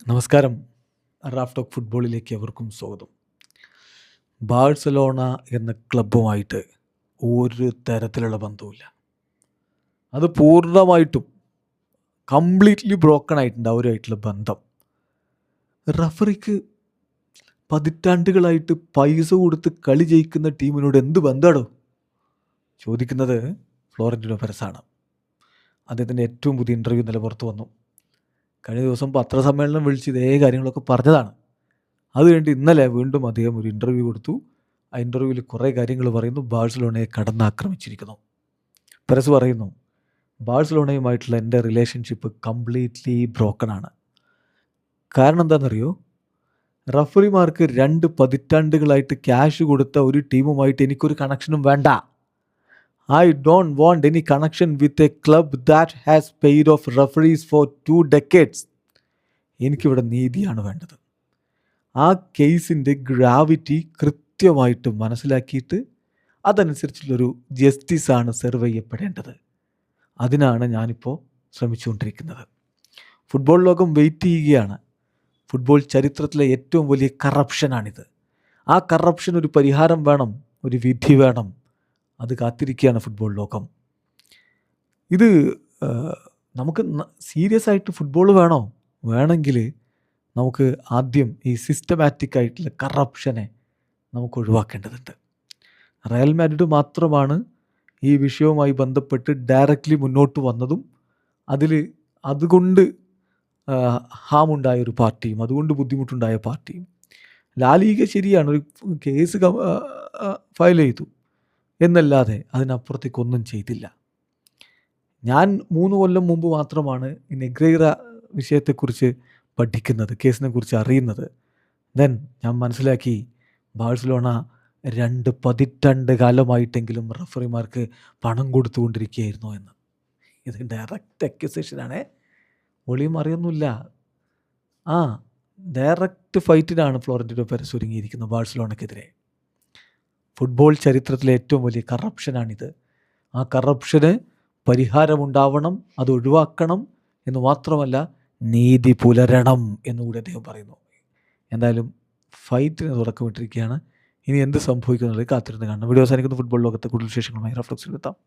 നമസ്കാരം. Raf talk ഫുട്ബോളിലേക്ക് എവർക്കും സ്വാഗതം. ബാഴ്സലോണ എന്ന ക്ലബ്ബുമായിട്ട് ഒരു തരത്തിലുള്ള ബന്ധവുമില്ല. അത് പൂർണ്ണമായിട്ടും കംപ്ലീറ്റ്ലി ബ്രോക്കൺ ആയിട്ടുണ്ട് അവരുമായിട്ടുള്ള ബന്ധം. റഫറിക്ക് പതിറ്റാണ്ടുകളായിട്ട് പൈസ കൊടുത്ത് കളി ജയിക്കുന്ന ടീമിനോട് എന്ത് ബന്ധമാണോ ചോദിക്കുന്നത് ഫ്ലോറന്റീനോ പെരസാണ്. അദ്ദേഹത്തിൻ്റെ ഏറ്റവും പുതിയ ഇൻ്റർവ്യൂ ഇന്നലെ പുറത്തു വന്നു. കഴിഞ്ഞ ദിവസം പത്രസമ്മേളനം വിളിച്ച് ഇതേ കാര്യങ്ങളൊക്കെ പറഞ്ഞതാണ്. അത് കഴിഞ്ഞിട്ട് ഇന്നലെ വീണ്ടും അദ്ദേഹം ഒരു ഇൻ്റർവ്യൂ കൊടുത്തു. ആ ഇൻ്റർവ്യൂവിൽ കുറേ കാര്യങ്ങൾ പറയുന്നു. ബാഴ്സലോണയെ കടന്നാക്രമിച്ചിരിക്കുന്നു. പെരസ് പറയുന്നു, ബാഴ്സലോണയുമായിട്ടുള്ള എൻ്റെ റിലേഷൻഷിപ്പ് കംപ്ലീറ്റ്ലി ബ്രോക്കൺ ആണ്. കാരണം എന്താണെന്നറിയോ? റഫറിമാർക്ക് 2 പതിറ്റാണ്ടുകളായിട്ട് ക്യാഷ് കൊടുത്ത ഒരു ടീമുമായിട്ട് എനിക്കൊരു കണക്ഷനും വേണ്ട. I don't want any connection with a club that has paid off referees for 2 decades. എനിക്കിവിടെ നീതിയാണ് വേണ്ടത്. ആ കേസിൻ്റെ ഗ്രാവിറ്റി കൃത്യമായിട്ട് മനസ്സിലാക്കിയിട്ട് അതനുസരിച്ചുള്ളൊരു ജസ്റ്റിസാണ് സെർവ് ചെയ്യപ്പെടേണ്ടത്. അതിനാണ് ഞാനിപ്പോൾ ശ്രമിച്ചുകൊണ്ടിരിക്കുന്നത്. ഫുട്ബോൾ ലോകം വെയിറ്റ് ചെയ്യുകയാണ്. ഫുട്ബോൾ ചരിത്രത്തിലെ ഏറ്റവും വലിയ കറപ്ഷനാണിത്. ആ കറപ്ഷൻ ഒരു പരിഹാരം വേണം, ഒരു വിധി വേണം. അത് കാത്തിരിക്കുകയാണ് ഫുട്ബോൾ ലോകം. ഇത് നമുക്ക് സീരിയസ് ആയിട്ട് ഫുട്ബോൾ വേണോ? വേണമെങ്കിൽ നമുക്ക് ആദ്യം ഈ സിസ്റ്റമാറ്റിക് ആയിട്ടുള്ള കറപ്ഷനെ നമുക്ക് ഒഴിവാക്കേണ്ടതുണ്ട്. റയൽ മാഡ്രിഡ് മാത്രമാണ് ഈ വിഷയവുമായി ബന്ധപ്പെട്ട് ഡയറക്റ്റ്ലി മുന്നോട്ട് വന്നതും അതുകൊണ്ട് ഹാമുണ്ടായ ഒരു പാർട്ടിയും അതുകൊണ്ട് ബുദ്ധിമുട്ടുണ്ടായ പാർട്ടിയും. ലാലീഗ ശരിയാണ്, ഒരു കേസ് ഫയൽ ചെയ്തു എന്നല്ലാതെ അതിനപ്പുറത്തേക്കൊന്നും ചെയ്തില്ല. ഞാൻ 3 കൊല്ലം മുമ്പ് മാത്രമാണ് ഈ നെഗ്രൈറ വിഷയത്തെക്കുറിച്ച് പഠിക്കുന്നത്, കേസിനെ കുറിച്ച് അറിയുന്നത്. ദെൻ ഞാൻ മനസ്സിലാക്കി ബാഴ്സലോണ 2 പതിറ്റാണ്ട് കാലമായിട്ടെങ്കിലും റഫറിമാർക്ക് പണം കൊടുത്തുകൊണ്ടിരിക്കുകയായിരുന്നു എന്ന്. ഇത് ഡയറക്റ്റ് അക്യൂസേഷനാണ്, ഒളിയും അറിയൊന്നുമില്ല. ഡയറക്റ്റ് ഫൈറ്റിനാണ് ഫ്ലോറന്റീനോ പെരസ് ഒരുങ്ങിയിരിക്കുന്നത് ബാഴ്സലോണക്കെതിരെ. ഫുട്ബോൾ ചരിത്രത്തിലെ ഏറ്റവും വലിയ കറപ്ഷനാണിത്. ആ കറപ്ഷന് പരിഹാരമുണ്ടാവണം, അത് ഒഴിവാക്കണം എന്ന് മാത്രമല്ല നീതി പുലരണം എന്നുകൂടി അദ്ദേഹം പറയുന്നു. എന്തായാലും ഫൈറ്റിന് തുടക്കമിട്ടിരിക്കുകയാണ്. ഇനി എന്ത് സംഭവിക്കുന്നത് കാത്തിരുന്ന് കാണണം. വീഡിയോ അവസാനിക്കുന്ന ഫുട്ബോൾ ലോകത്തെ കൂടുതൽ വിശേഷങ്ങളുമായി റഫ്ലക്സിൽ എത്താം.